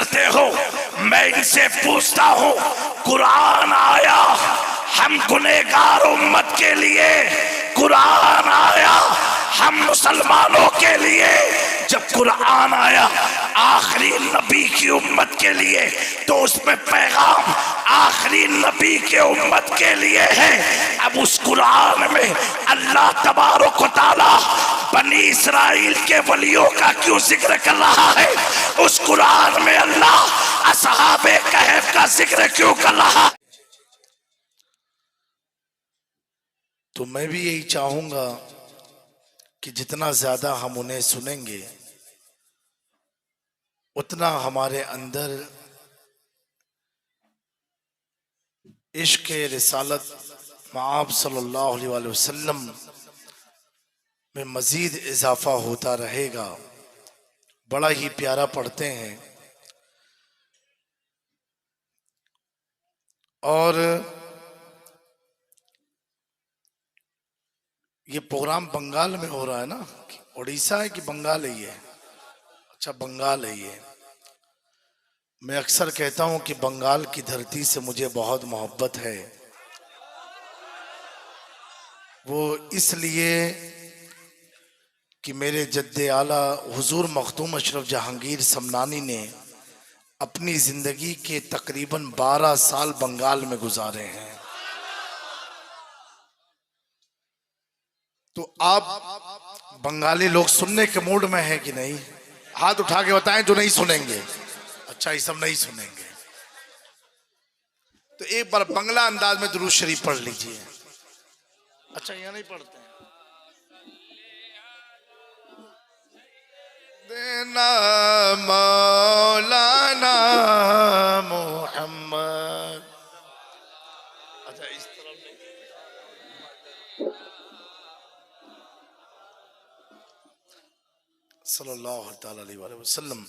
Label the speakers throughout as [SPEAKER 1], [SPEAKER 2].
[SPEAKER 1] करते हो। मैं इनसे पूछता हूँ, कुरान आया हम गुनहगार उम्मत के लिए, कुरान आया हम मुसलमानों के लिए। जब कुरान आया आखिरी नबी की उम्मत के लिए, तो उसमें पैगाम आखिरी नबी के उम्मत के लिए है। अब उस कुरान में अल्लाह तबारक व तआला बनी इस्राइल के वलियों का क्यों जिक्र कर रहा है? उस कुरान में अल्लाह असहाबे कहफ का जिक्र क्यों कर रहा है? तो मैं भी यही चाहूंगा कि जितना ज्यादा हम उन्हें सुनेंगे, उतना हमारे अंदर इश्क़ रिसालत मआब सल्लल्लाहु अलैहि वसल्लम में मजीद इजाफा होता रहेगा। बड़ा ही प्यारा पढ़ते हैं। और ये प्रोग्राम बंगाल में हो रहा है ना? उड़ीसा है कि बंगाल है ये? अच्छा, बंगाल है ये। मैं अक्सर कहता हूं कि बंगाल की धरती से मुझे बहुत मोहब्बत है। वो इसलिए कि मेरे जद्दे आला हुजूर मखदूम अशरफ जहांगीर समनानी ने अपनी जिंदगी के तकरीबन 12 साल बंगाल में गुजारे हैं। तो आप बंगाली लोग सुनने के मूड में हैं कि नहीं? हाथ उठा के बताएं जो नहीं सुनेंगे। अच्छा, ये सब नहीं सुनेंगे तो एक बार बंगला अंदाज में दुरूद शरीफ पढ़ लीजिए। अच्छा, यहाँ नहीं पढ़ते हैं? देना मौलाना मोहम्मद। अच्छा, इस तरफ सल्लल्लाहु अलैहि वसल्लम।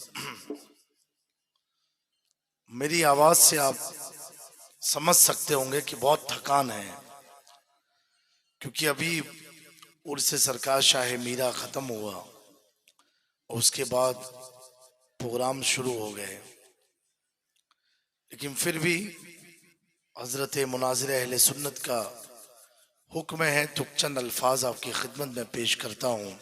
[SPEAKER 1] मेरी आवाज से आप समझ सकते होंगे कि बहुत थकान है, क्योंकि अभी उर्स सरकार शाह मीरा खत्म हुआ और उसके बाद प्रोग्राम शुरू हो गए। लेकिन फिर भी हजरत मुनाजिर अहले सुन्नत का हुक्म है तो चंद अल्फाज आपकी खिदमत में पेश करता हूं।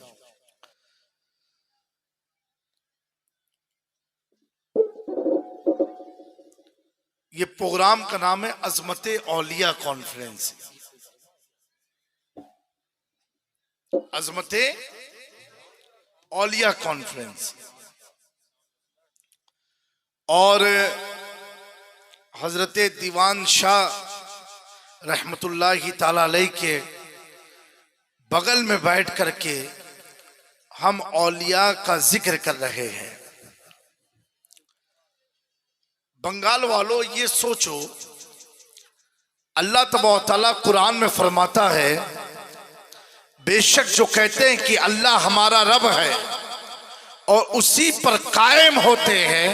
[SPEAKER 1] ये प्रोग्राम का नाम है अजमत औलिया कॉन्फ्रेंस। अजमत औलिया कॉन्फ्रेंस। और हजरत दीवान शाह रहमतुल्लाहि ताला अलैह के बगल में बैठ करके हम औलिया का जिक्र कर रहे हैं। बंगाल वालों, ये सोचो, अल्लाह तबारक व तआला कुरान में फरमाता है, बेशक जो कहते हैं कि अल्लाह हमारा रब है और उसी पर कायम होते हैं,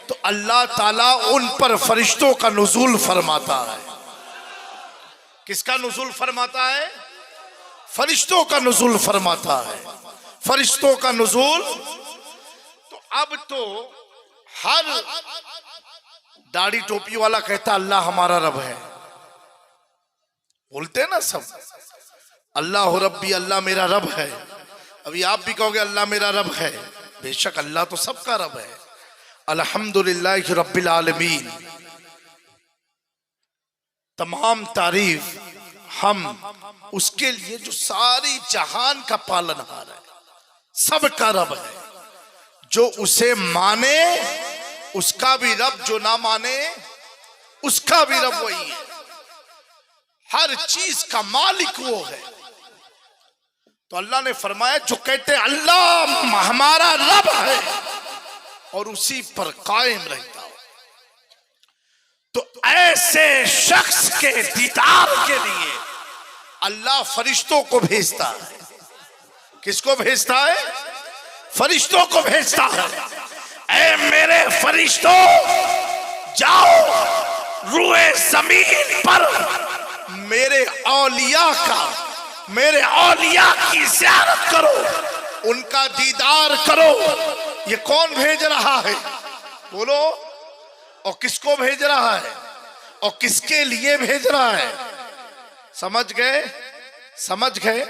[SPEAKER 1] तो अल्लाह ताला उन पर फरिश्तों का नुज़ूल फरमाता है। किसका नुज़ूल फरमाता है? फरिश्तों का नुज़ूल फरमाता है। फरिश्तों का नुज़ूल। तो अब तो हर दाढ़ी टोपी वाला कहता अल्लाह हमारा रब है। बोलते हैं ना सब, अल्लाह रब्बी, अल्लाह मेरा रब है। अभी आप भी कहोगे अल्लाह मेरा रब है। बेशक अल्लाह तो सबका रब है। अल्हम्दुलिल्लाह रब्बिल आलमीन। तमाम तारीफ हम उसके लिए जो सारी जहान का पालनहार है, सबका रब है। जो उसे माने उसका भी रब, जो ना माने उसका भी रब वही है। हर चीज का मालिक वो है। तो अल्लाह ने फरमाया, जो कहते अल्लाह हमारा रब है और उसी पर कायम रहता हो, तो ऐसे शख्स के दीदार के लिए अल्लाह फरिश्तों को भेजता है। किसको भेजता है? फरिश्तों को भेजता है। ऐ मेरे फरिश्तों, जाओ रूए जमीन पर मेरे औलिया का, मेरे औलिया की ज़ियारत करो, उनका दीदार करो। ये कौन भेज रहा है? बोलो। और किसको भेज रहा है और किसके लिए भेज रहा है? समझ गए? समझ गए?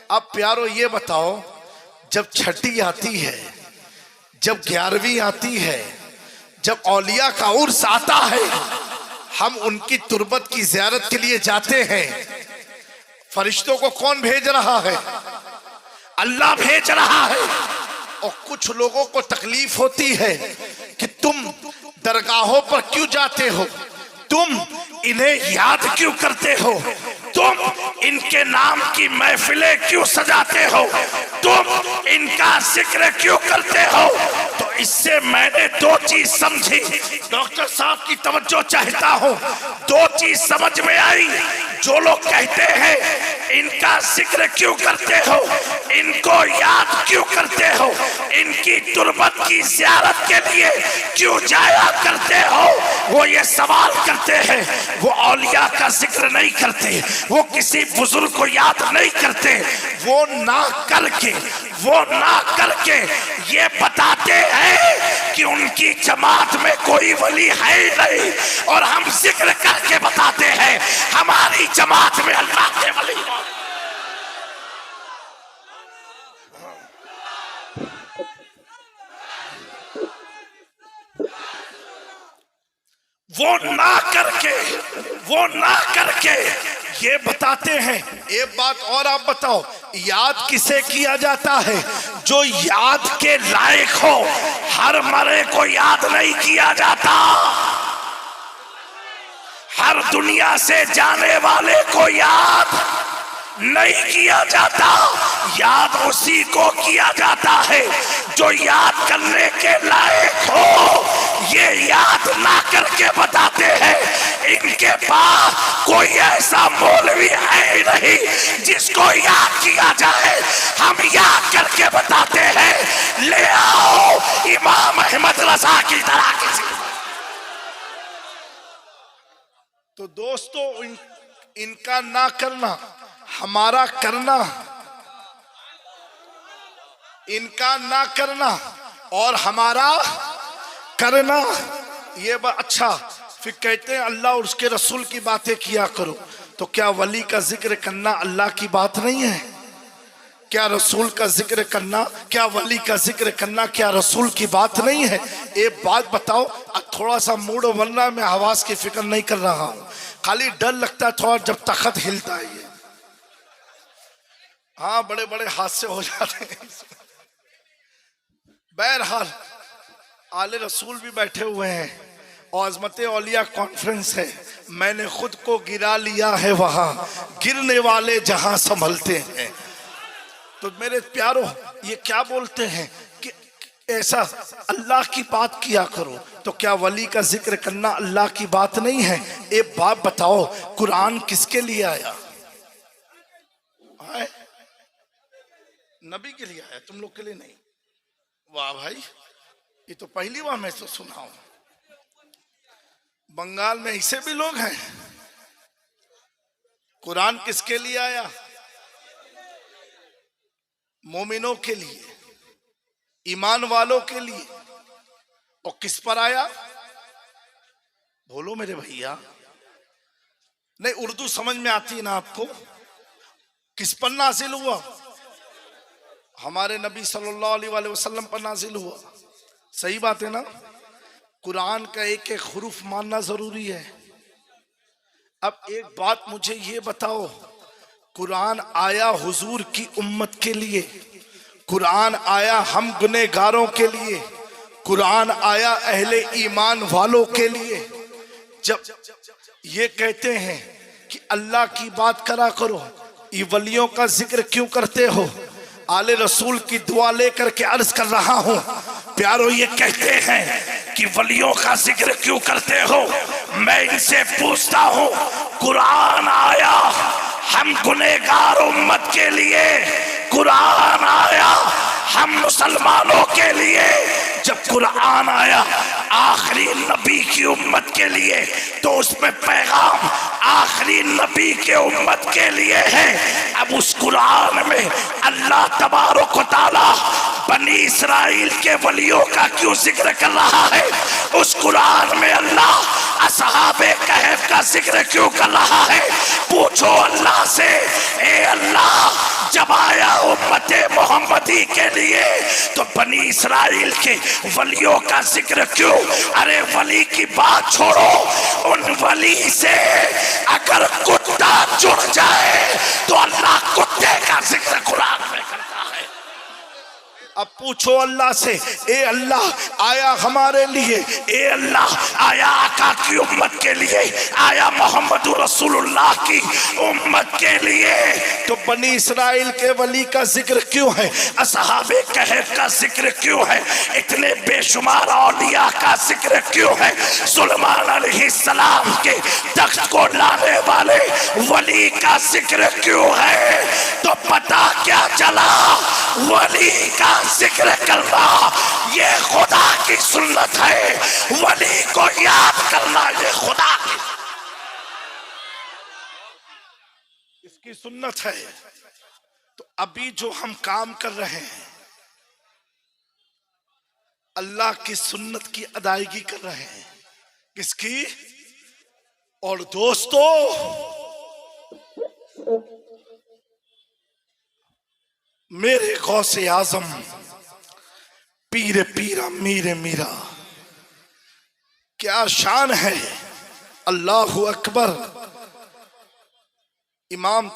[SPEAKER 1] अब प्यारो ये बताओ, जब छठी आती है, जब 11वीं आती है, जब औलिया का उर्स आता है, हम उनकी तुरबत की ज़ियारत के लिए जाते हैं। फरिश्तों को कौन भेज रहा है? अल्लाह भेज रहा है। और कुछ लोगों को तकलीफ होती है कि तुम दरगाहों पर क्यों जाते हो, तुम इन्हें याद क्यों करते हो, तुम इनके नाम की महफिलें क्यों सजाते हो, तुम इनका जिक्र क्यों करते हो। तो इससे मैंने दो चीज समझी, डॉक्टर साहब की तवज्जो चाहता हूं। दो चीज समझ में आई। जो लोग कहते हैं इनका जिक्र क्यों करते हो, इनको याद क्यों करते हो, इनकी तुरबत की ज़ियारत के लिए क्यों जाया करते हो, वो ये सवाल करते हैं। वो औलिया का जिक्र नहीं करते, वो किसी बुजुर्ग को याद नहीं करते, वो ना करके ये बताते हैं कि उनकी जमात में कोई वली है ही नहीं, और हम जिक्र करके बताते हैं हमारी जमात में अल्लाह के वली। वो ना करके ये बताते हैं। एक बात और आप बताओ, याद किसे किया जाता है? जो याद के लायक हो। हर मरे को याद नहीं किया जाता, हर दुनिया से जाने वाले को याद नहीं किया जाता। याद उसी को किया जाता है जो याद करने के लायक हो। ये याद ना करके बताते हैं इनके पास कोई ऐसा मौलवी है ही नहीं जिसको याद किया जाए। हम याद करके बताते हैं, ले आओ इमाम अहमद रजा की तरह किसी। तो दोस्तों, इनका ना करना हमारा करना, इनका ना करना और हमारा करना, ये अच्छा। फिर कहते हैं अल्लाह और उसके रसूल की बातें किया करो। तो क्या वली का जिक्र करना अल्लाह की बात नहीं है? क्या रसूल का जिक्र करना, क्या वली का जिक्र करना, क्या रसूल की बात नहीं है? एक बात बताओ, थोड़ा सा मूड बन रहा है, मैं आवाज की फिक्र नहीं कर रहा हूं, खाली डर लगता है थोड़ा जब तख्त हिलता है ये। हाँ, बड़े बड़े हादसे हो जाते हैं। बहरहाल आले रसूल भी बैठे हुए हैं और अज़मत औलिया कॉन्फ्रेंस है। मैंने खुद को गिरा लिया है वहां, गिरने वाले जहां संभलते हैं। तो मेरे प्यारो, ये क्या बोलते हैं कि ऐसा अल्लाह की बात किया करो। तो क्या वली का जिक्र करना अल्लाह की बात नहीं है? एक बात बताओ, कुरान किसके लिए आया? नबी के लिए आया, तुम लोग के लिए नहीं। वाह भाई, ये तो पहली बार मैं तो सुना हूं। बंगाल में ऐसे भी लोग हैं। कुरान किसके लिए आया? मोमिनों के लिए, ईमान वालों के लिए। और किस पर आया? बोलो मेरे भैया। नहीं, उर्दू समझ में आती है ना आपको? किस पर नाजिल हुआ? हमारे नबी सल्लल्लाहु अलैहि वसल्लम पर नाजिल हुआ। सही बात है ना? कुरान का एक एक हुरूफ मानना जरूरी है। अब एक बात मुझे ये बताओ, कुरान आया हुजूर की उम्मत के लिए, कुरान आया हम गुनहगारों के लिए, कुरान आया अहले ईमान वालों के लिए। जब ये कहते हैं कि अल्लाह की बात करा करो, ये वलियों का जिक्र क्यों करते हो? आले रसूल की दुआ लेकर के अर्ज कर रहा हूं प्यारो। ये कहते हैं कि वलियों का जिक्र क्यों करते हो? मैं इनसे पूछता हूं, कुरान आया हम गुनहगार उम्मत के लिए, कुरान आया हम मुसलमानों के लिए। जब कुरान आया आखिरी नबी की उम्मत के लिए, तो उसमें पैगाम आखिरी नबी के उम्मत के लिए है। अब उस कुरान में अल्लाह तबारक व तआला बनी इसराइल के वलियों का क्यों जिक्र कर रहा है? उस कुरान में अल्लाह असहाबे कहफ का जिक्र क्यों कर रहा है? पूछो अल्लाह से, ए अल्लाह जब आया उम्मते मोहम्मदी के लिए तो बनी इसराइल के वलियों का जिक्र क्यों? अरे वली की बात छोड़ो, उन वली से अगर कुत्ता जुड़ जाए तो अल्लाह कुत्ते का जिक्र कुरान में करता है। अब पूछो अल्लाह से, ए अल्लाह आया हमारे लिए, ए अल्लाह आया आका की उम्मत के लिए, आया मोहम्मद रसूलुल्लाह की उम्मत के लिए तो बनी इसराइल के वली का जिक्र क्यों है? असहाबे कहफ का जिक्र क्यों है? इतने बेशुमार औलिया का जिक्र क्यों है? सुलेमान अलैहिस्सलाम के तख्त को लाने वाले वली का जिक्र क्यों है? तो पता क्या चला, वली का जिक्र करना ये खुदा की सुन्नत है। वली को याद करना ये खुदा की इसकी सुन्नत है। तो अभी जो हम काम कर रहे हैं अल्लाह की सुन्नत की अदायगी कर रहे हैं। किसकी? और दोस्तों मेरे गौसे आजम पीर पीरा मीरे मीरा, क्या शान है। अल्लाहु अकबर। इमाम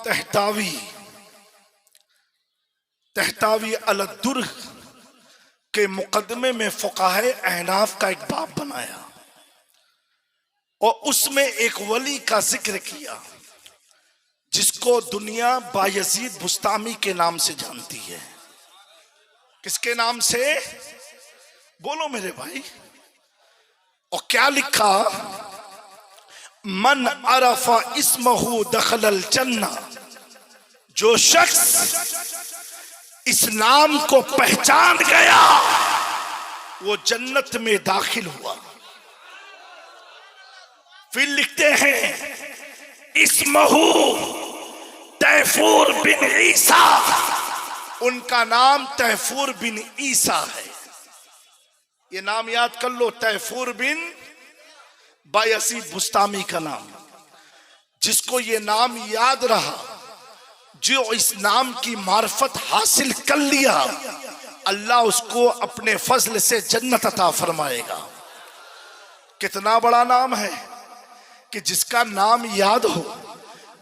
[SPEAKER 1] तहतावी अलदुर्र के मुकदमे में फुकाहे अहनाफ का एक बाब बनाया और उसमें एक वली का जिक्र किया जिसको दुनिया बायजीद बुस्तामी के नाम से जानती है। किसके नाम से? बोलो मेरे भाई। और क्या लिखा? मन अरफा इस्महु दखलल जन्ना, जो शख्स इस नाम को पहचान गया वो जन्नत में दाखिल हुआ। फिर लिखते हैं इस्महु तैफूर बिन ईसा, उनका नाम तैफूर बिन ईसा है। ये नाम याद कर लो, तैफूर बिन बायजीद बुस्तामी का नाम। जिसको ये नाम याद रहा, जो इस नाम की मार्फत हासिल कर लिया, अल्लाह उसको अपने फजल से जन्नत अता फरमाएगा। कितना बड़ा नाम है कि जिसका नाम याद हो,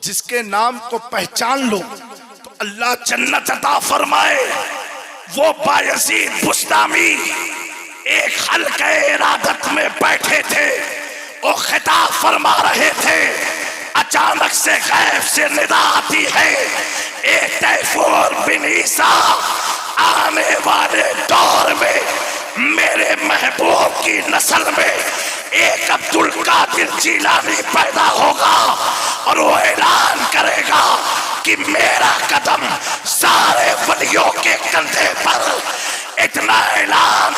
[SPEAKER 1] जिसके नाम को पहचान लो तो अल्लाह जन्नत अता फरमाए। वो बायजीद बुस्तामी एक हल्के इरादत में बैठे थे और खिताब फरमा रहे थे। अचानक से गैब से निदा आती है, एक तैफूर बिन ईसा आने वाले दौर में मेरे महबूब की नस्ल में एक अब्दुल कादिर जीलानी पैदा होगा और वो ऐलान करेगा कि मेरा कदम सारे वलियों के कंधे पर। इतना ऐलान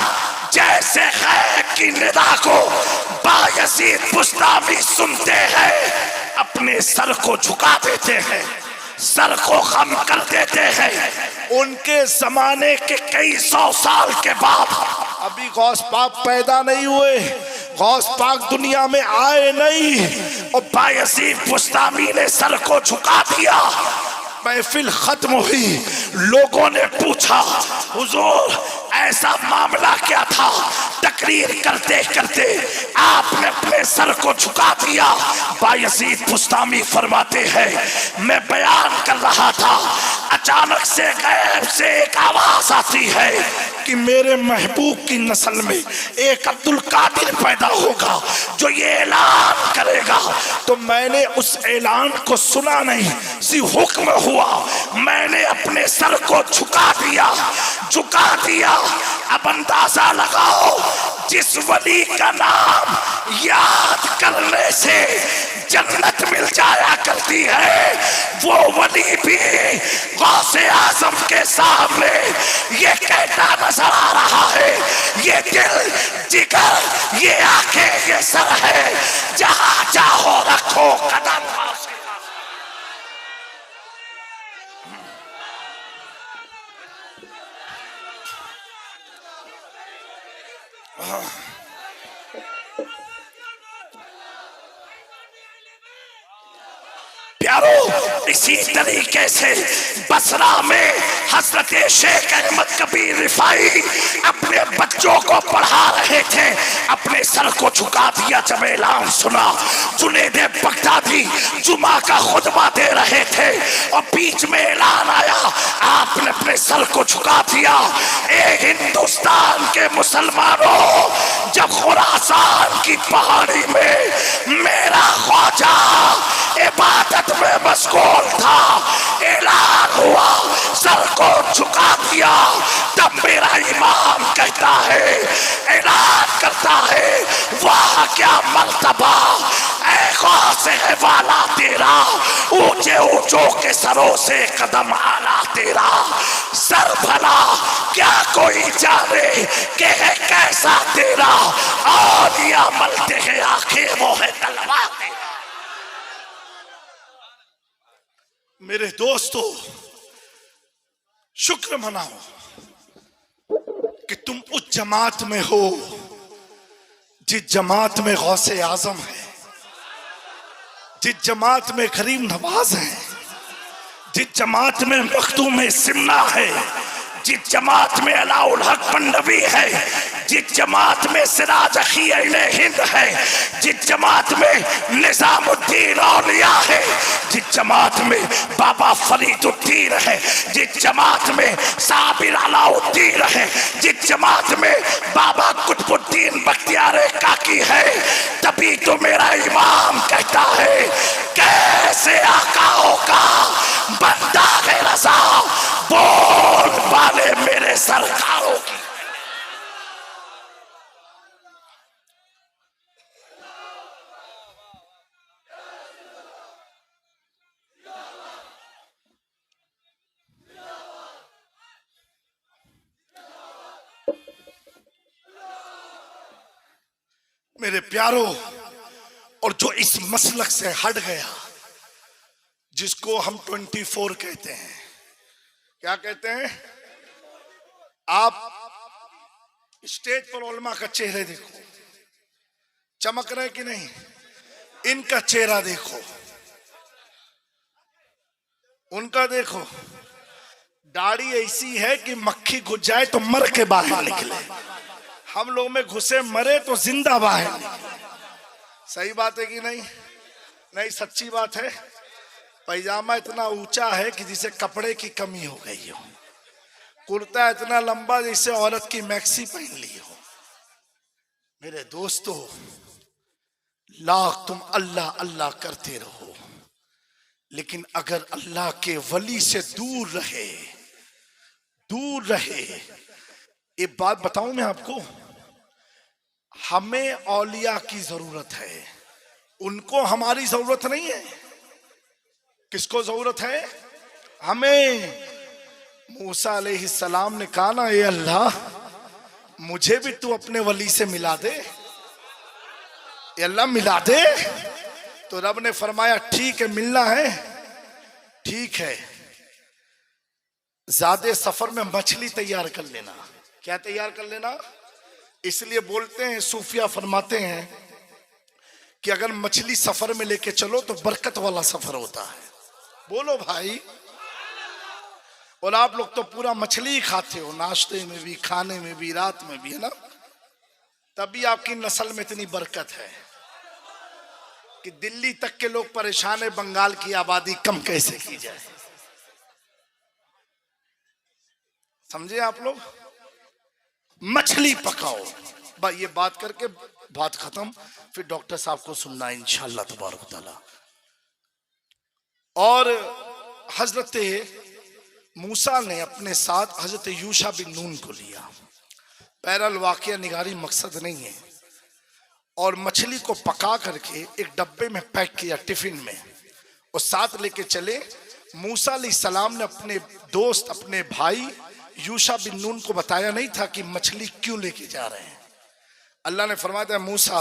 [SPEAKER 1] जैसे गैब की निदा को बायजीद बुस्तामी सुनते हैं, अपने सर को झुका देते हैं, सर को खम कर देते हैं। उनके जमाने के कई सौ साल के बाद, अभी गौस पाक पैदा नहीं हुए, गौस पाक दुनिया में आए नहीं, और बायजीद बुस्तामी ने सर को झुका दिया। महफिल खत्म हुई, लोगों ने पूछा हुजूर ऐसा मामला क्या था? तकरीर करते करते आपने अपने सर को झुका दिया। बायजीद बुस्तामी फरमाते हैं मैं बयान कर रहा था, अचानक से गैब से एक आवाज आती है कि मेरे महबूब की नस्ल में एक अब्दुल कादिर पैदा होगा जो ये ऐलान करेगा। तो मैंने उस ऐलान को सुना नहीं, सी हुक्म हुआ, मैंने अपने सर को झुका दिया। अब अंदाजा लगाओ, जिस वली का नाम याद करने से जन्नत मिल जाया करती है, वो वली भी गौसे आजम के सामने ये कहता नजर आ रहा है, ये दिल जिगर ये आंखें ये सर है, जहां चाहो रखो कदम। प्यारो, इसी तरीके से बसरा में हजरत शेख अहमद कबीर रिफाई अपने बच्चों को पढ़ा रहे थे, अपने सर को झुका दिया जब ऐलान सुना। जुनैद बगदादी जुमा का खुतबा दे रहे थे और बीच में ऐलान आया, आपने अपने सर को झुका दिया। ए हिंदुस्तान के मुसलमानों, जब खुरासान की पहाड़ी में मेरा ख्वाजा इबादत में मशगूल था, ऐलान हुआ, सर को झुका दिया, तब मेरा इमाम कहता है, ऐलान करता है, वाह क्या मर्तबा से है वाला तेरा, ऊंचे ऊंचों के सरों से कदम आला तेरा। सर भला क्या कोई जाने कि है कैसा तेरा, औलिया मलते हैं आंखें वो है तलवार तेरा। मेरे दोस्तों, शुक्र मनाओ कि तुम उस जमात में हो जिस जमात में गौसे आजम है, जिस जमात में करीम नवाज है, जिस जमात में मखदूम सिमना है, जिस जमात में अलाउल हक मंडवी है, जिस जमात में सिराज अखी अहले हिंद है, जिस जमात में निजामुद्दीन औलिया है, जिस जमात में बाबा फरीदुद्दीन है, जिस जमात में साबिर अलाउद्दीन है, जिस जमात में बाबा कुतुबुद्दीन बख्तियार काकी है, तभी तो मेरा इमाम कहता है, कैसे आकाओं का बंदा है रज़ा, बोल वाले मेरे सरकारों की। मेरे प्यारों, और जो इस मसलक से हट गया, जिसको हम 24 कहते हैं, क्या कहते हैं? आप स्टेज पर उलमा का चेहरे देखो, चमक रहे कि नहीं? इनका चेहरा देखो, उनका देखो, दाढ़ी ऐसी है कि मक्खी घुस जाए तो मर के बाहर निकले, हम लोग में घुसे मरे तो जिंदा बाहर निकले। सही बात है कि नहीं? नहीं, सच्ची बात है। पैजामा इतना ऊंचा है कि जिसे कपड़े की कमी हो गई हो, कुर्ता इतना लंबा जैसे औरत की मैक्सी पहन ली हो। मेरे दोस्तों, लाख तुम अल्लाह अल्लाह करते रहो, लेकिन अगर अल्लाह के वली से दूर रहे, एक बात बताऊं मैं आपको, हमें औलिया की जरूरत है, उनको हमारी जरूरत नहीं है। किसको जरूरत है? हमें। मूसा अलैहिस्सलाम ने कहा ना, ये अल्लाह मुझे भी तू अपने वली से मिला दे, ये अल्लाह मिला दे। तो रब ने फरमाया ठीक है, मिलना है, ठीक है, ज्यादा सफर में मछली तैयार कर लेना। क्या तैयार कर लेना? इसलिए बोलते हैं, सूफिया फरमाते हैं कि अगर मछली सफर में लेके चलो तो बरकत वाला सफर होता है। बोलो भाई। और आप लोग तो पूरा मछली ही खाते हो, नाश्ते में भी, खाने में भी, रात में भी, है ना? तभी आपकी नस्ल में इतनी बरकत है कि दिल्ली तक के लोग परेशान है, बंगाल की आबादी कम कैसे की जाए। समझे आप लोग? मछली पकाओ। भाई ये बात करके बात खत्म, फिर डॉक्टर साहब को सुनना है इंशाअल्लाह तबारक तआला। और हजरत मूसा ने अपने साथ हजरत यूशा बिन नून को लिया। पैरल वाकया निगारी मकसद नहीं है। और मछली को पका करके एक डब्बे में पैक किया, टिफिन में, और साथ लेके चले। मूसा अलैहिस्सलाम ने अपने दोस्त, अपने भाई यूशा बिन नून को बताया नहीं था कि मछली क्यों लेके जा रहे हैं। अल्लाह ने फरमाया, मूसा,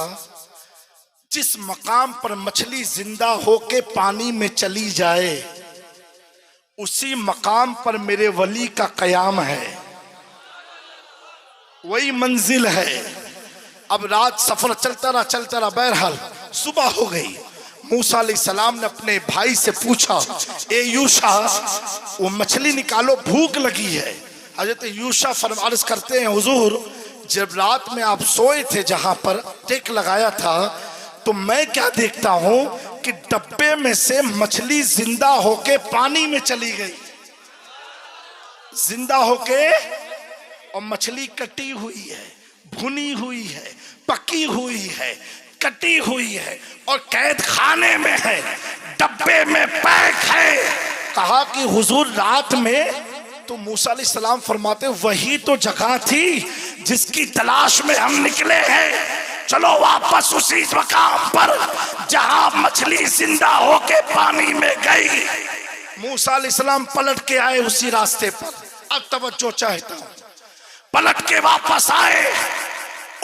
[SPEAKER 1] जिस मकाम पर मछली जिंदा होके पानी में चली जाए, उसी मकाम पर मेरे वली का कयाम है, वही मंजिल है। अब रात सफर चलता रहा, बहरहाल सुबह हो गई। मूसा अलैहिस्सलाम ने अपने भाई से पूछा, ए यूशा वो मछली निकालो, भूख लगी है। हजरत यूशा फरमाइश करते हैं, हुजूर जब रात में आप सोए थे जहां पर टेक लगाया था, तो मैं क्या देखता हूं कि डब्बे में से मछली जिंदा होके पानी में चली गई, जिंदा होके, और मछली कटी हुई है, भुनी हुई है, पकी हुई है, कटी हुई है, और कैद खाने में है, डब्बे में पैक है। कहा कि हुजूर रात में, तो मूसा अलैहिस्सलाम फरमाते वही तो जगह थी जिसकी तलाश में हम निकले हैं, चलो वापस उसी मकाम पर जहां मछली जिंदा होके पानी में गई। मूसा अलैहिस्सलाम पलट के आए उसी रास्ते पर। अब तवज्जो चाहता हूं, पलट के वापस आए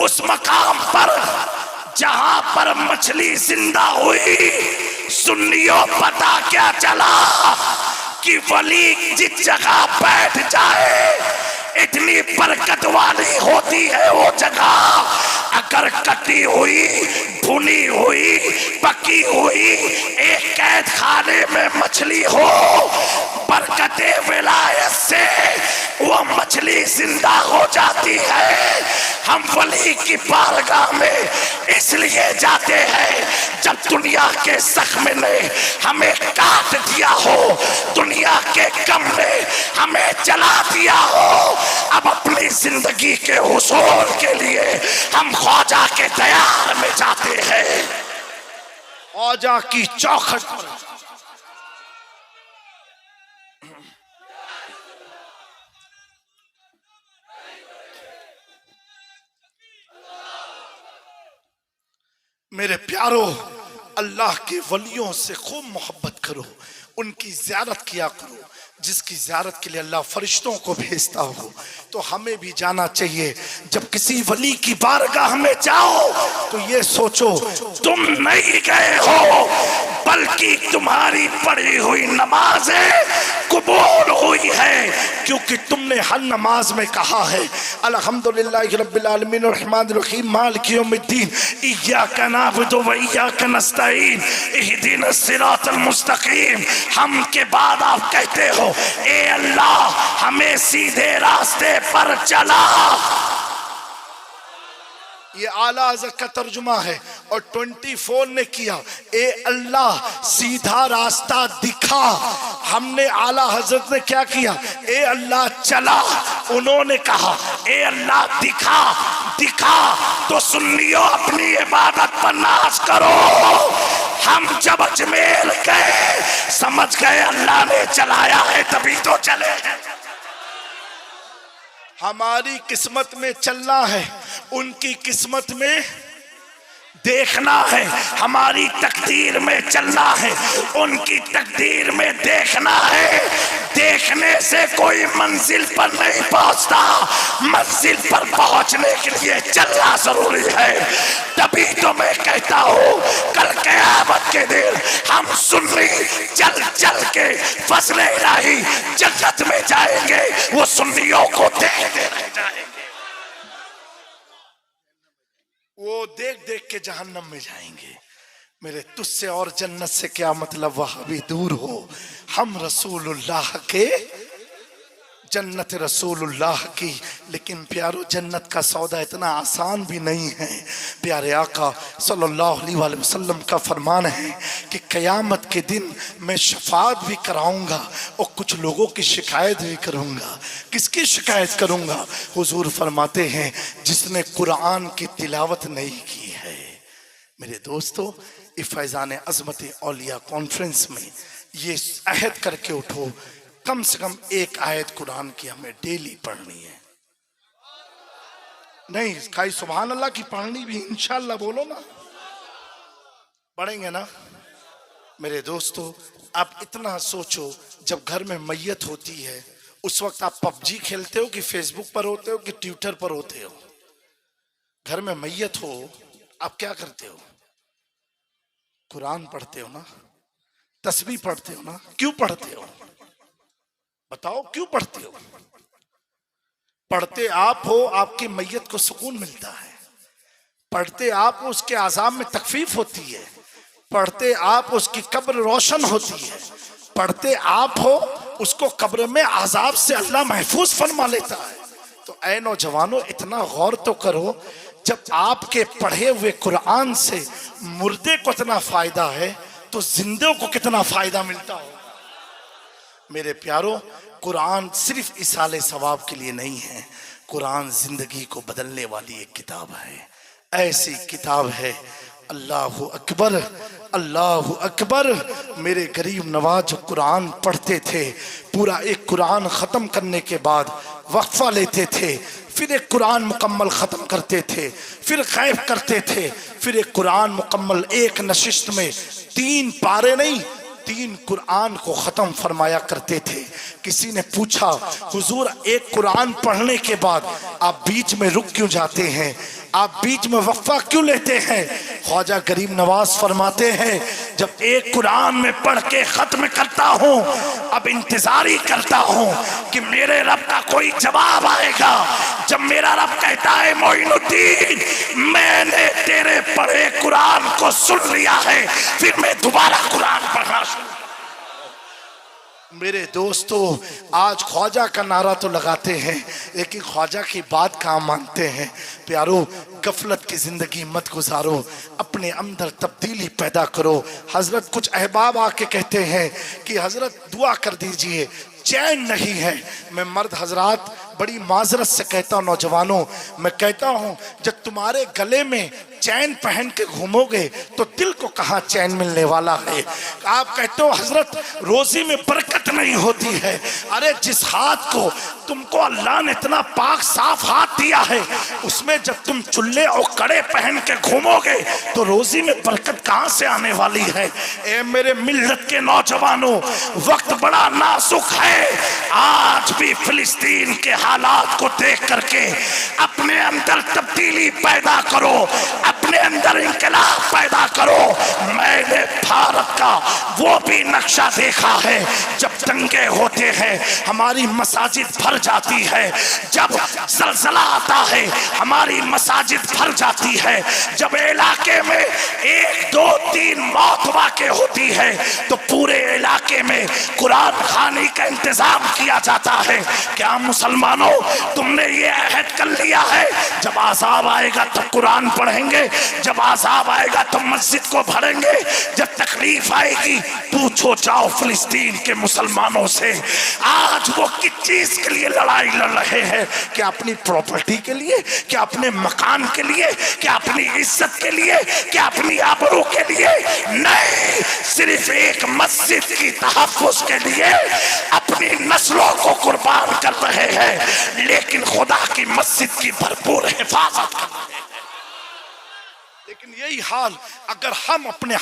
[SPEAKER 1] उस मकाम पर जहां पर मछली जिंदा हुई। सुन्नियों पता क्या चला कि वली जिस जगह बैठ जाए इतनी बरकत वाली होती है वो जगह। अगर कटी हुई, भुनी हुई, पकी हुई एक कैद खाने में मछली हो, बरकते विलायत से वो मछली जिंदा हो जाती है। हम वली की बारगाह में इसलिए जाते हैं जब दुनिया के जख्म ने हमें काट दिया हो, दुनिया के गम ने हमें जला दिया हो। अब अपनी जिंदगी के हुसूल के लिए हम ख्वाजा के दयार में जाते हैं, ख्वाजा की चौखट पर। मेरे प्यारो, अल्लाह के वलियों से खूब मोहब्बत करो, उनकी ज़ियारत किया करो। जिसकी ज़ियारत के लिए अल्लाह फरिश्तों को भेजता हो, तो हमें भी जाना चाहिए। जब किसी वली की बारगाह में जाओ तो ये सोचो तुम नहीं गए हो, बल्कि तुम्हारी पढ़ी हुई नमाजें कबूल हुई है, क्योंकि तुमने हर नमाज में कहा है अल्हम्दुलिल्लाहि रब्बिल आलमीन अर्रहमानिर रहीम मालिकि यौमिद्दीन इय्याका नअबुदु व इय्याका नस्तईन इहदिनस सिरातल मुस्तकीम। हम के बाद आप कहते हो ए अल्लाह हमें सीधे रास्ते पर चला। ये आला हज़रत का तर्जुमा है। और 24 ने किया ए अल्लाह सीधा रास्ता दिखा। हमने आला हजरत ने क्या किया, ए अल्लाह चला। उन्होंने कहा ए अल्लाह दिखा दिखा। तो सुन्नियों अपनी इबादत पर नाज करो। हम जब अजमेर गए समझ गए अल्लाह ने चलाया है तभी तो चले। हमारी किस्मत में चलना है, उनकी किस्मत में देखना है। हमारी तकदीर में चलना है, उनकी तकदीर में देखना है। देखने से कोई मंजिल पर नहीं पहुंचता, मंजिल पर पहुंचने के लिए चलना जरूरी है। तभी तो मैं कहता हूं कल क़यामत के दिन हम सुन्नी चल चल के फसले इलाही जन्नत में जाएंगे, वो सुन्नियों को देखते रह जाएंगे, वो देख देख के जहन्नम में जाएंगे। मेरे तुझसे और जन्नत से क्या मतलब, वहां भी दूर हो। हम रसूलुल्लाह के, जन्नत रसूलुल्लाह की। लेकिन प्यारो जन्नत का सौदा इतना आसान भी नहीं है। प्यारे आका सल्लल्लाहु अलैहि वसल्लम का फरमान है कि क़यामत के दिन मैं शफाअत भी कराऊंगा और कुछ लोगों की शिकायत भी करूंगा। किसकी शिकायत करूंगा? हुजूर फरमाते हैं जिसने कुरान की तिलावत नहीं की है। मेरे दोस्तों, फैज़ान अज़मत औलिया कॉन्फ्रेंस में ये अहद करके उठो, कम से कम एक आयत कुरान की हमें डेली पढ़नी है। नहीं खाई सुभान अल्लाह की पढ़नी भी इंशाअल्लाह बोलो ना, पढ़ेंगे ना। मेरे दोस्तों, आप इतना सोचो, जब घर में मैयत होती है उस वक्त आप पबजी खेलते हो कि फेसबुक पर होते हो कि ट्विटर पर होते हो? घर में मैयत हो आप क्या करते हो? कुरान पढ़ते हो ना, तस्बीह पढ़ते हो ना। क्यों पढ़ते हो बताओ, क्यों पढ़ते हो? पढ़ते आप हो, आपकी मैयत को सुकून मिलता है। पढ़ते आप हो, उसके आज़ाब में तकफीफ होती है। पढ़ते आप उसकी कब्र रोशन होती है, पढ़ते आप हो उसको कब्र में आजाब से अल्लाह महफूज फरमा लेता है। तो ऐ नौजवानों, इतना गौर तो करो, जब आपके पढ़े हुए कुरान से मुर्दे को इतना फायदा है तो जिंदे को कितना फायदा मिलता होगा। मेरे प्यारों, कुरान सिर्फ इसाले सवाब के लिए नहीं है, कुरान जिंदगी को बदलने वाली एक किताब है। ऐसी किताब है। अल्लाहु अकबर, अल्लाहु अकबर। मेरे गरीब नवाज जो कुरान पढ़ते थे, पूरा एक कुरान ख़त्म करने के बाद वक्फा लेते थे, फिर एक कुरान मुकम्मल ख़त्म करते थे, फिर खैफ करते थे, फिर एक कुरान मुकम्मल एक नशिस्त में 3 पारे नहीं 3 कुरान को ख़त्म फरमाया करते थे। किसी ने पूछा, हुजूर एक कुरान पढ़ने के बाद आप बीच में रुक क्यों जाते हैं, आप बीच में वक्फा क्यों लेते हैं? ख्वाजा गरीब नवाज फरमाते हैं, जब एक कुरान में पढ़ के खत्म करता हूँ, अब इंतजार ही करता हूँ कि मेरे रब का कोई जवाब आएगा। जब मेरा रब कहता है, मोइनुद्दीन मैंने तेरे पढ़े कुरान को सुन लिया है, फिर मैं दोबारा कुरान पढ़ना शुरू। मेरे दोस्तों, आज ख्वाजा का नारा तो लगाते हैं, लेकिन ख्वाजा की बात कहाँ मानते हैं। प्यारो, गफलत की जिंदगी मत गुजारो, अपने अंदर तब्दीली पैदा करो। हजरत कुछ अहबाब आके कहते हैं कि हजरत दुआ कर दीजिए, चैन नहीं है। मैं मर्द हजरात बड़ी माजरत से कहता हूँ, नौजवानों मैं कहता हूँ, जब तुम्हारे गले में चैन पहन के घूमोगे तो दिल को कहाँ चैन मिलने वाला है। आप कहते हो हजरत रोजी में बरकत नहीं होती है। अरे जिस हाथ को तुमको अल्लाह ने इतना पाक साफ हाथ दिया है, उसमें जब तुम चुल्ले और कड़े पहन के घूमोगे तो रोजी में बरकत कहाँ से आने वाली है। ए मेरे मिल्लत के नौजवानों, वक्त बड़ा नाजुक है। आज भी फिलिस्तीन के हालात को देख करके अपने अंदर तब्दीली पैदा करो, अपने अंदर इंकलाब पैदा करो। मैंने भारत का वो भी नक्शा देखा है, जब दंगे होते हैं हमारी मसाजिद भर जाती है, जब जलजला आता है हमारी मसाजिद भर जाती है, जब इलाके में 1 2 3 मौत वाक़े होती है तो पूरे इलाके में कुरान खानी का इंतजाम किया जाता है। क्या मुसलमानों, तुमने ये अहद कर लिया है, जब आज़ाब आएगा तो कुरान पढ़ेंगे, जब आज़ाब आएगा तो मस्जिद को भरेंगे, जब तकलीफ आएगी पूछो जाओ फिलिस्तीन के मुसलमानों से, आज वो किस चीज के लिए लड़ाई लड़ रहे हैं? क्या अपनी प्रॉपर्टी के लिए, क्या अपने मकान के लिए, क्या अपनी इज्जत के लिए, क्या अपनी आबरू के लिए? नहीं, सिर्फ एक मस्जिद की तहफ़्फ़ुज़ के लिए अपनी नस्लों को कुर्बान कर रहे हैं, लेकिन खुदा की मस्जिद की भरपूर हिफाजत कर रहे हैं। लेकिन यही हाल अगर हम अपने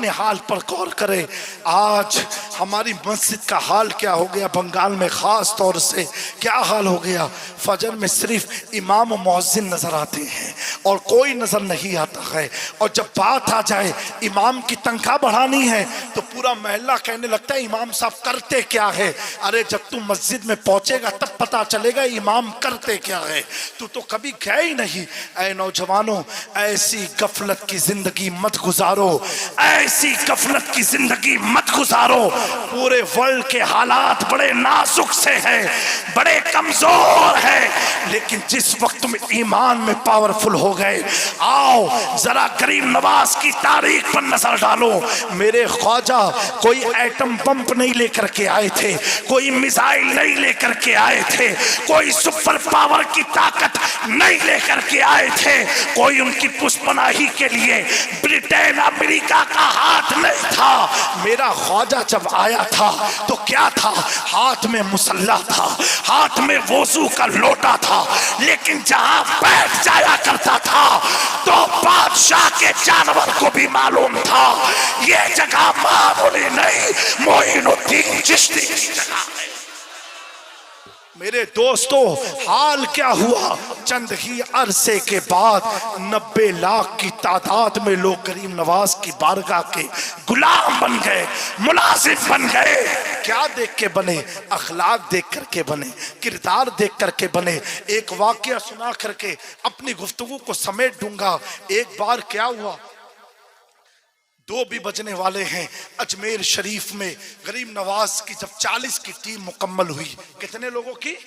[SPEAKER 1] हाल पर गौर करें, आज हमारी मस्जिद का हाल क्या हो गया, बंगाल में ख़ास तौर से क्या हाल हो गया। फजर में सिर्फ इमाम और मुअज्जिन नज़र आते हैं और कोई नज़र नहीं आता है, और जब बात आ जाए इमाम की तनख्वाह बढ़ानी है तो पूरा महल्ला कहने लगता है इमाम साहब करते क्या है। अरे जब तू मस्जिद में पहुँचेगा तब पता चलेगा इमाम करते क्या है, तू तो कभी गया ही नहीं। ऐ नौजवानों, ऐसी गफलत की जिंदगी मत गुजारो, ऐसी गफलत की जिंदगी मत गुजारो। पूरे वर्ल्ड के हालात बड़े नाजुक से हैं, बड़े कमजोर हैं, लेकिन जिस वक्त तुम ईमान में पावरफुल हो गए, आओ जरा गरीब नवाज की तारीख पर नजर डालो। मेरे ख्वाजा कोई एटम बम नहीं लेकर के आए थे, कोई मिसाइल नहीं लेकर के आए थे, कोई सुपर पावर की ताकत नहीं लेकर के आए थे, कोई उनकी पुष्पनाही के लिए ब्रिटेन अमेरिका का हाथ नहीं था। मेरा ख्वाजा जब आया था तो क्या था, हाथ में मुसल्ला था, हाथ में वोजू का लोटा था, लेकिन जहां बैठ जाया करता था तो बादशाह के जानवर को भी मालूम था ये जगह मामूली नहीं, मोइनुद्दीन चिश्ती की जगह है। मेरे दोस्तों, हाल क्या हुआ, चंद ही अरसे के बाद 90 लाख की तादाद में लोग गरीब नवाज की बारगाह के गुलाम बन गए, मुलाजिम बन गए। क्या देख के बने? अखलाक देख करके बने, किरदार देख करके बने। एक वाकया सुना करके अपनी गुफ्तगू को समेट दूंगा। एक बार क्या हुआ, 2 भी बजने वाले हैं। अजमेर शरीफ में गरीब नवाज की जब 40 की टीम मुकम्मल हुई, कितने लोगों की?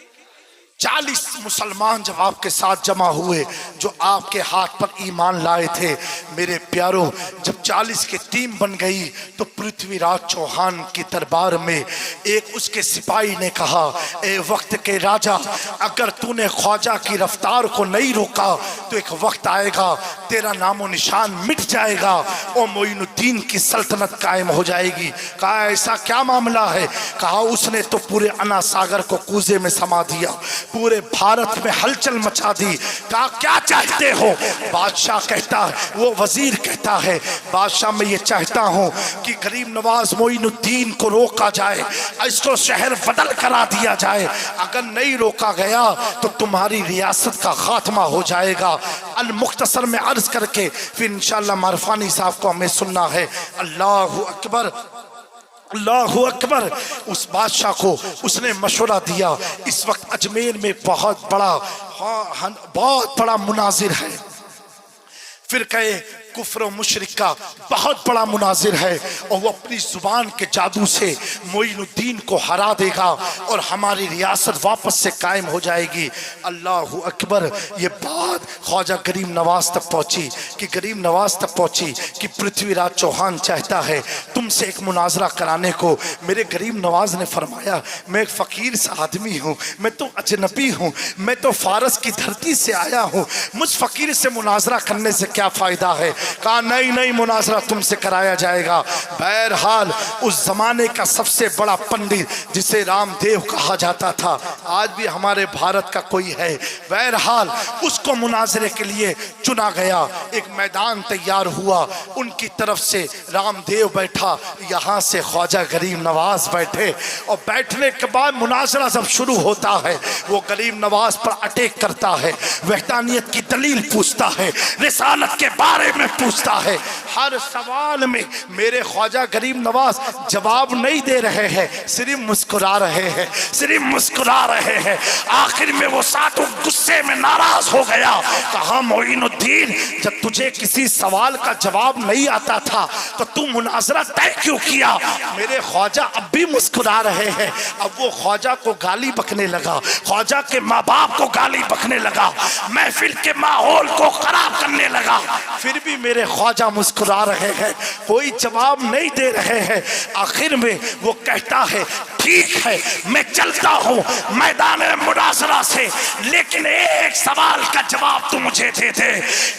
[SPEAKER 1] 40 मुसलमान जब आपके साथ जमा हुए जो आपके हाथ पर ईमान लाए थे। मेरे प्यारों, जब 40 की टीम बन गई तो पृथ्वीराज चौहान की दरबार में एक उसके सिपाही ने कहा, ए वक्त के राजा, अगर तूने ख्वाजा की रफ्तार को नहीं रोका तो एक वक्त आएगा तेरा नामो निशान मिट जाएगा और मोइनुद्दीन की सल्तनत कायम हो जाएगी। कहा ऐसा क्या मामला है? कहा उसने तो पूरे अन्ना सागर को कूजे में समा दिया, पूरे भारत में हलचल मचा दी। कहा क्या चाहते हो? बादशाह कहता है, वो वजीर कहता है, बादशाह मैं ये चाहता हूँ कि गरीब नवाज मोइनुद्दीन को रोका जाए, इसको शहर बदल करा दिया जाए। अगर नहीं रोका गया तो तुम्हारी रियासत का खात्मा हो जाएगा। अल मुख्तसर में अर्ज करके फिर इंशाअल्लाह मारफानी साहब को हमें सुनना है। अल्लाहु अकबर, अल्लाहु अकबर। उस बादशाह को उसने मशवरा दिया। इस वक्त अजमेर में बहुत बड़ा मुनाजिर है, फिर कहे कुफ्र मुशरिक का बहुत बड़ा मुनाजिर है और वो अपनी जुबान के जादू से मोइनुद्दीन को हरा देगा और हमारी रियासत वापस से कायम हो जाएगी। अल्लाहु अकबर। ये बात ख्वाजा गरीब नवाज तक पहुंची कि गरीब नवाज तक पहुंची कि पृथ्वीराज चौहान चाहता है तुमसे एक मुनाजरा कराने को। मेरे गरीब नवाज ने फरमाया, मैं एक फ़कीर सा आदमी हूँ, मैं तो अजनबी हूँ, मैं तो फारस की धरती से आया हूँ, मुझ फ़कीर से मुनाजरा करने से क्या फ़ायदा है? कहा नहीं नहीं, मुनाजरा तुमसे कराया जाएगा। बहरहाल उस जमाने का सबसे बड़ा पंडित जिसे रामदेव कहा जाता था, आज भी हमारे भारत का कोई है, बहरहाल उसको मुनाजरे के लिए चुना गया। एक मैदान तैयार हुआ, उनकी तरफ से रामदेव बैठा, यहाँ से ख्वाजा गरीब नवाज बैठे और बैठने के बाद मुनाजरा जब शुरू होता है वो गरीब नवाज पर अटैक करता है, वहदानियत की दलील पूछता है, रिसालत के बारे में पूछता है। हर सवाल में मेरे ख्वाजा गरीब नवाज जवाब नहीं दे रहे हैं, सिर्फ मुस्कुरा रहे हैं, सिर्फ मुस्कुरा रहे हैं। आखिर में वो साधु गुस्से में नाराज हो गया। कहा मोइनुद्दीन, जब तुझे किसी सवाल का जवाब नहीं आता था तो तू मुनाजरा तय क्यों किया? मेरे ख्वाजा अब भी मुस्कुरा रहे हैं। अब वो ख्वाजा को गाली बकने लगा, ख्वाजा के माँ बाप को गाली बकने लगा, महफिल के माहौल को खराब करने लगा। फिर भी मेरे ख्वाजा मुस्कुरा रहे हैं, कोई जवाब नहीं दे रहे हैं। आखिर में वो कहता है, ठीक है मैं चलता हूँ मैदान मुनाजरा से, लेकिन एक सवाल का जवाब तू मुझे दे दे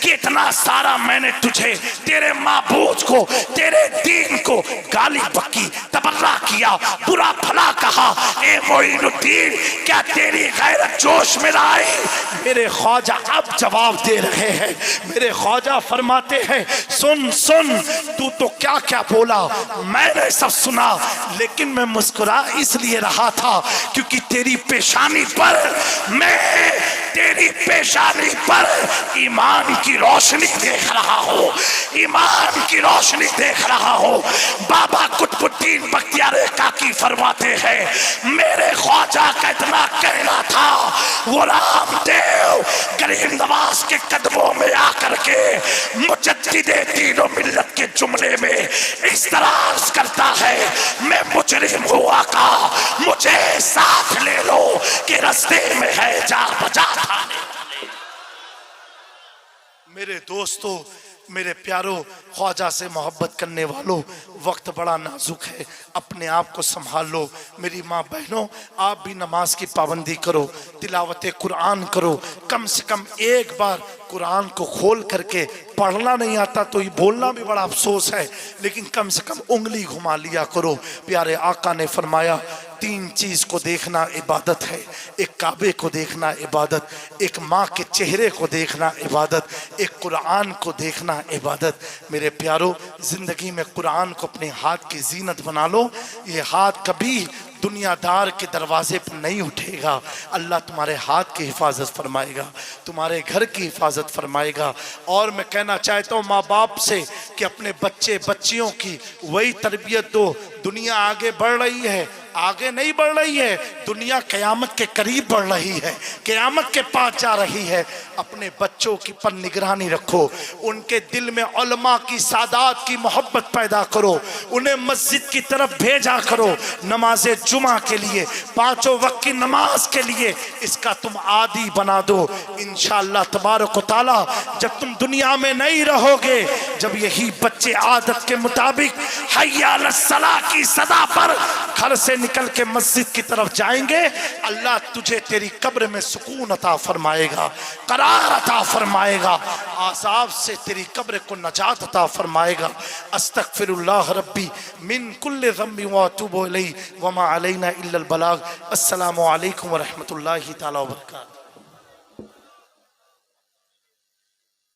[SPEAKER 1] कि इतना सारा मैंने तुझे, तेरे माबूद को, तेरे दीन को गाली बकी, तबर्रा किया, बुरा भला कहा, ए मोइनुद्दीन क्या तेरी गैरत जोश में आई? मेरे ख्वाजा अब जवाब दे रहे हैं। मेरे ख्वाजा फरमाते हैं, सुन सुन, तू तो क्या क्या बोला मैंने सब सुना, लेकिन मैं मुस्कुरा इसलिए रहा था क्योंकि तेरी पेशानी पर, मैं तेरी पेशानी पर ईमान की रोशनी देख रहा हूँ, ईमान की रोशनी देख रहा हूँ। बाबा कुतुबुद्दीन बख्तियार काकी फरमाते हैं, मेरे ख्वाजा का इतना कहना था, वो रामदेव गरीब नवाज के कदमों में आकर के मुजद्दिदे दीन और मिल्लत के जुमले में इस तरह अर्ज करता है, मैं मुजरिम हुआ का मुझे साथ ले लो कि रास्ते में है जा बजा था। मेरे दोस्तों, मेरे प्यारों, ख्वाजा से मोहब्बत करने वालों, वक्त बड़ा नाजुक है, अपने आप को संभाल लो। मेरी माँ बहनों, आप भी नमाज की पाबंदी करो, तिलावत कुरान करो, कम से कम एक बार कुरान को खोल करके, पढ़ना नहीं आता तो ये बोलना भी बड़ा अफसोस है, लेकिन कम से कम उंगली घुमा लिया करो। प्यारे आका ने फरमाया, 3 चीज को देखना इबादत है, एक काबे को देखना इबादत, एक माँ के चेहरे को देखना इबादत, एक कुरान को देखना इबादत। मेरे प्यारो, जिंदगी में कुरान को अपने हाथ की जीनत बना लो। ये हाथ कभी दुनियादार के दरवाजे पर नहीं उठेगा। अल्लाह तुम्हारे हाथ की हिफाजत फरमाएगा, तुम्हारे घर की हिफाजत फरमाएगा। और मैं कहना चाहता हूँ माँ बाप से कि अपने बच्चे बच्चियों की वही तरबियत दो। दुनिया आगे बढ़ रही है, आगे नहीं बढ़ रही है, दुनिया क़यामत के करीब बढ़ रही है, क़यामत के पास जा रही है। अपने बच्चों की पर निगरानी रखो, उनके दिल में उलमा की सादात की मोहब्बत पैदा करो, उन्हें मस्जिद की तरफ भेजा करो, नमाज जुमा के लिए, 5 वक्त की नमाज के लिए इसका तुम आदी बना दो। इंशाअल्लाह तबारक व तआला जब तुम दुनिया में नहीं रहोगे, जब यही बच्चे आदत के मुताबिक हय्या अलस सलाह की सदा पर घर से निकल के मस्जिद की तरफ जाएंगे, अल्लाह तुझे तेरी कब्र में सुकून अता फरमाएगा, करार अता फरमाएगा, आज़ाब से तेरी कब्र को नजात अता फरमाएगा। अस्तगफिरुल्लाह रब्बी मिन कुल्लि ज़म्बि व अतूबु इलैहि व मा अलैना इल्लल बलाग। अस्सलामु अलैकुम व रहमतुल्लाहि तआला व बरकातहू।